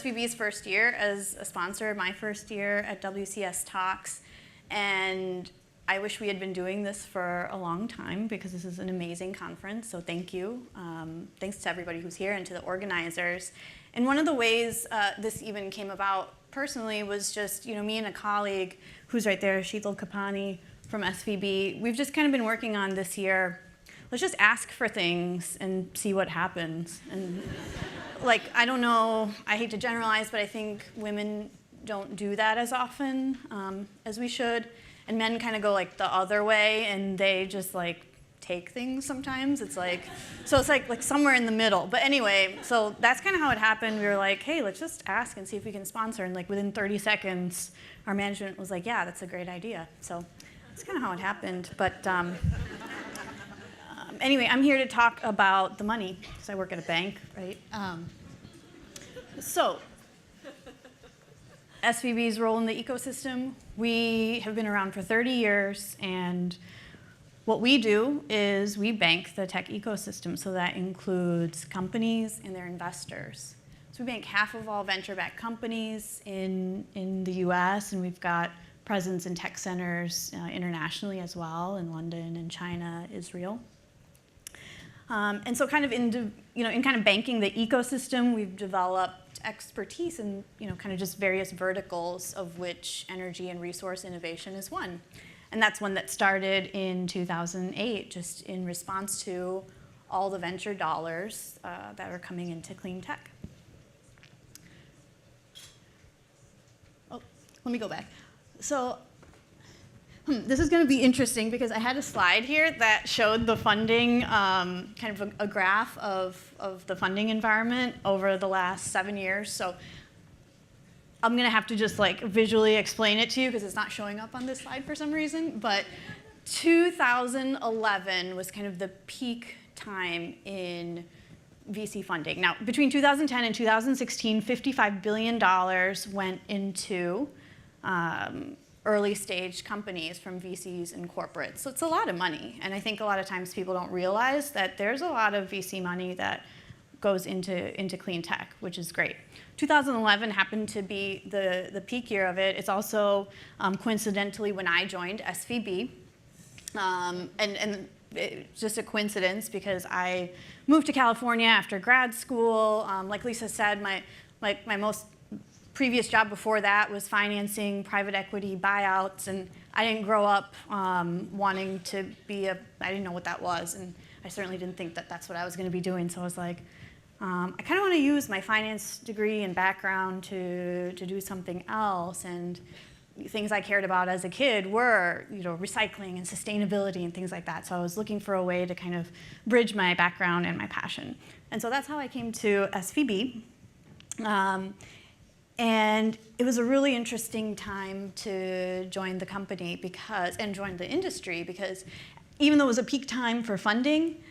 SVB's first year as a sponsor, my first year at WCS Talks, and I wish we had been doing this for a long time because this is an amazing conference, so thank you. Thanks to everybody who's here and to the organizers. And one of the ways this even came about personally was just, me and a colleague who's right there, Sheetal Kapani from SVB, we've just kind of been working on this year, let's just ask for things and see what happens. And like, I don't know, I hate to generalize, but I think women don't do that as often as we should. And men kind of go like the other way, and they just like take things sometimes. It's like, so it's like somewhere in the middle. But anyway, so that's kind of how it happened. We were like, hey, let's just ask and see if we can sponsor. And like within 30 seconds, our management was like, yeah, that's a great idea. So that's kind of how it happened. But anyway, I'm here to talk about the money, because I work at a bank, right? So SVB's role in the ecosystem, we have been around for 30 years, and what we do is we bank the tech ecosystem, so that includes companies and their investors. So we bank half of all venture-backed companies in the US, and we've got presence in tech centers internationally as well, in London and China, Israel. And so kind of in kind of banking the ecosystem, we've developed expertise in kind of just various verticals, of which energy and resource innovation is one. And that's one that started in 2008, just in response to all the venture dollars that are coming into clean tech. Oh, let me go back. So this is going to be interesting because I had a slide here that showed the funding, kind of a graph of the funding environment over the last 7 years. So I'm going to have to just like visually explain it to you because it's not showing up on this slide for some reason. But 2011 was kind of the peak time in VC funding. Now, between 2010 and 2016, $55 billion went into early stage companies from VCs and corporates. So it's a lot of money. And I think a lot of times people don't realize that there's a lot of VC money that goes into clean tech, which is great. 2011 happened to be the peak year of it. It's also coincidentally when I joined SVB. And it's just a coincidence because I moved to California after grad school. Like Lisa said, my most previous job before that was financing private equity buyouts, and I didn't grow up wanting to be I didn't know what that was, and I certainly didn't think that that's what I was going to be doing. So I was like, I kind of want to use my finance degree and background to do something else. And things I cared about as a kid were, recycling and sustainability and things like that. So I was looking for a way to kind of bridge my background and my passion. And so that's how I came to SVB. And it was a really interesting time to join the company and join the industry because even though it was a peak time for funding,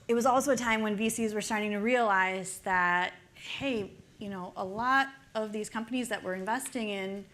it was also a time when VCs were starting to realize that, hey, a lot of these companies that we're investing in,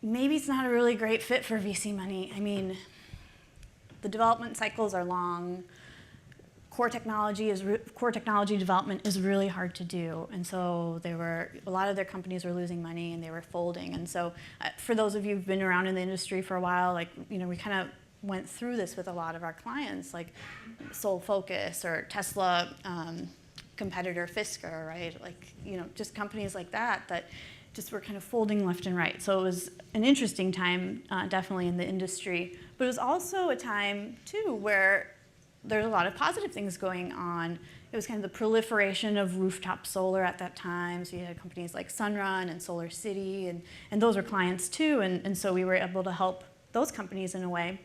maybe it's not a really great fit for VC money. I mean, the development cycles are long. Core technology development is really hard to do, and so a lot of their companies were losing money and they were folding. And so, for those of you who've been around in the industry for a while, we kind of went through this with a lot of our clients, like Sole Focus or Tesla competitor Fisker, right? Just companies like that just were kind of folding left and right. So it was an interesting time, definitely in the industry, but it was also a time too where there's a lot of positive things going on. It was kind of the proliferation of rooftop solar at that time. So you had companies like Sunrun and Solar City, and those were clients too. And so we were able to help those companies in a way.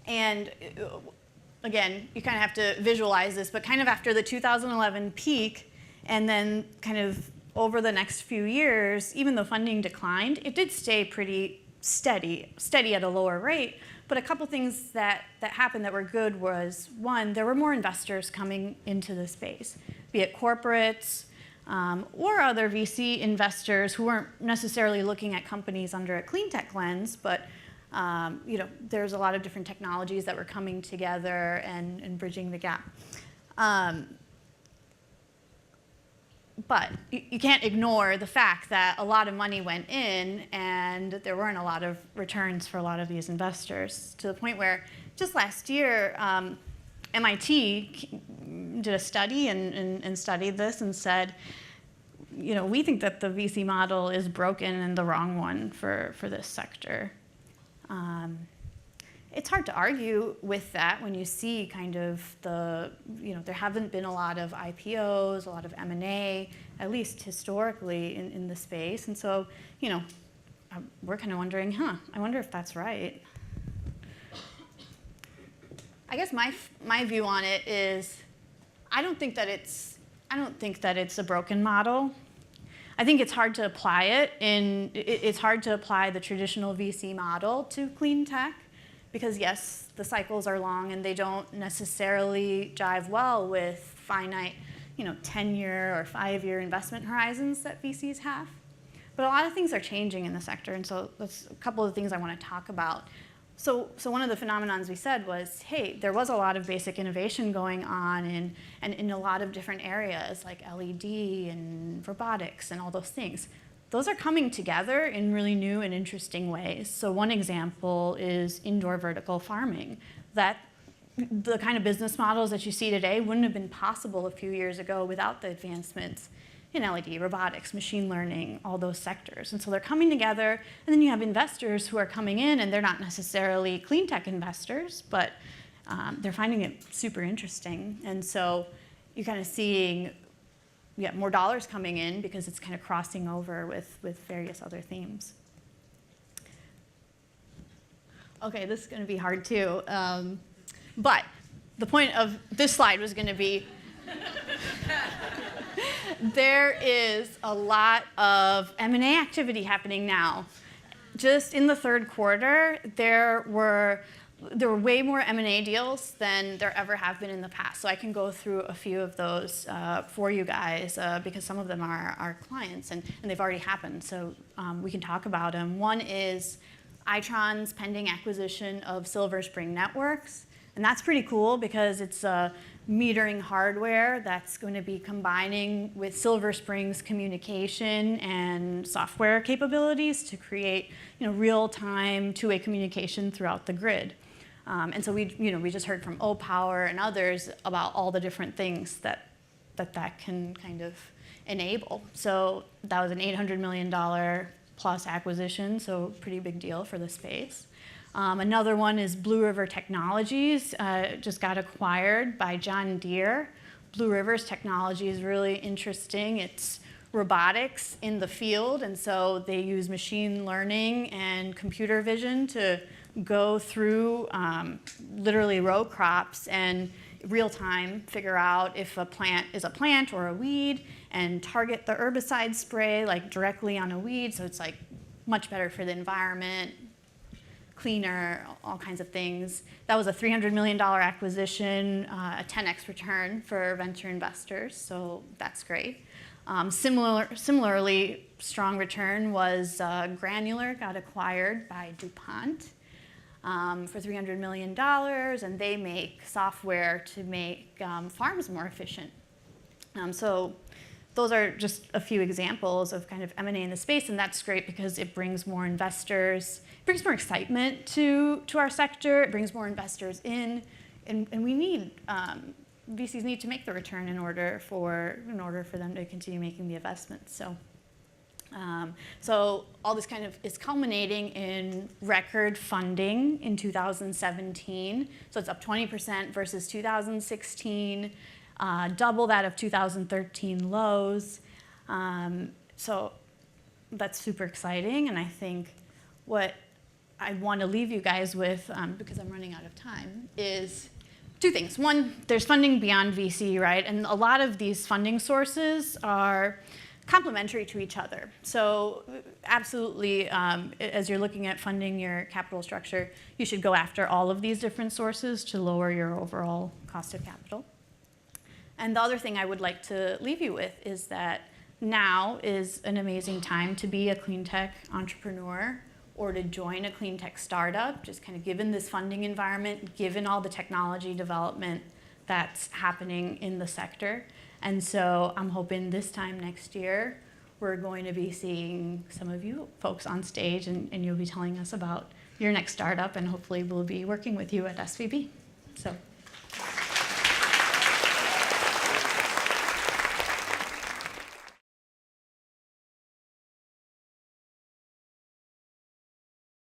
And again, you kind of have to visualize this, but kind of after the 2011 peak, and then kind of over the next few years, even though funding declined, it did stay pretty steady at a lower rate. But a couple things that happened that were good was, one, there were more investors coming into the space, be it corporates or other VC investors who weren't necessarily looking at companies under a clean tech lens, but there's a lot of different technologies that were coming together and bridging the gap. but you can't ignore the fact that a lot of money went in and there weren't a lot of returns for a lot of these investors, to the point where just last year, MIT did a study and studied this and said, we think that the VC model is broken and the wrong one for this sector. It's hard to argue with that when you see kind of there haven't been a lot of IPOs, a lot of M&A, at least historically in the space. And so, we're kind of wondering, I wonder if that's right. I guess my view on it is, I don't think that it's a broken model. I think it's hard to apply it it's hard to apply the traditional VC model to clean tech, because yes, the cycles are long and they don't necessarily jive well with finite, 10-year or 5-year investment horizons that VCs have. But a lot of things are changing in the sector, and so that's a couple of things I want to talk about. So one of the phenomenons we said was, hey, there was a lot of basic innovation going on in a lot of different areas, like LED and robotics and all those things. Those are coming together in really new and interesting ways. So one example is indoor vertical farming. That the kind of business models that you see today wouldn't have been possible a few years ago without the advancements in LED, robotics, machine learning, all those sectors. And so they're coming together, and then you have investors who are coming in, and they're not necessarily clean tech investors, but they're finding it super interesting. And so you're kind of seeing more dollars coming in because it's kind of crossing over with various other themes. Okay, this is going to be hard too. But the point of this slide was going to be there is a lot of M&A activity happening now. Just in the third quarter, there were way more M&A deals than there ever have been in the past. So I can go through a few of those for you guys because some of them are our clients and they've already happened. So we can talk about them. One is Itron's pending acquisition of Silver Spring Networks. And that's pretty cool because it's metering hardware that's going to be combining with Silver Spring's communication and software capabilities to create real-time two-way communication throughout the grid. And so we just heard from O-Power and others about all the different things that can kind of enable. So that was an $800 million plus acquisition, so pretty big deal for the space. Another one is Blue River Technologies, just got acquired by John Deere. Blue River's technology is really interesting. It's robotics in the field, and so they use machine learning and computer vision to go through literally row crops and real time figure out if a plant is a plant or a weed and target the herbicide spray like directly on a weed, so it's like much better for the environment, cleaner, all kinds of things. That was a $300 million acquisition, a 10x return for venture investors, so that's great. Similarly, strong return was Granular, got acquired by DuPont for $300 million, and they make software to make farms more efficient. So those are just a few examples of kind of M&A in the space, and that's great because it brings more investors, it brings more excitement to our sector, it brings more investors in, and we need, VCs need to make the return in order for them to continue making the investments. So all this kind of is culminating in record funding in 2017. So it's up 20% versus 2016. Double that of 2013 lows. So that's super exciting, and I think what I want to leave you guys with, because I'm running out of time, is two things. One, there's funding beyond VC, right? And a lot of these funding sources are complementary to each other. So absolutely, as you're looking at funding your capital structure, you should go after all of these different sources to lower your overall cost of capital. And the other thing I would like to leave you with is that now is an amazing time to be a clean tech entrepreneur or to join a clean tech startup, just kind of given this funding environment, given all the technology development that's happening in the sector. And so I'm hoping this time next year, we're going to be seeing some of you folks on stage, and you'll be telling us about your next startup, and hopefully we'll be working with you at SVB. So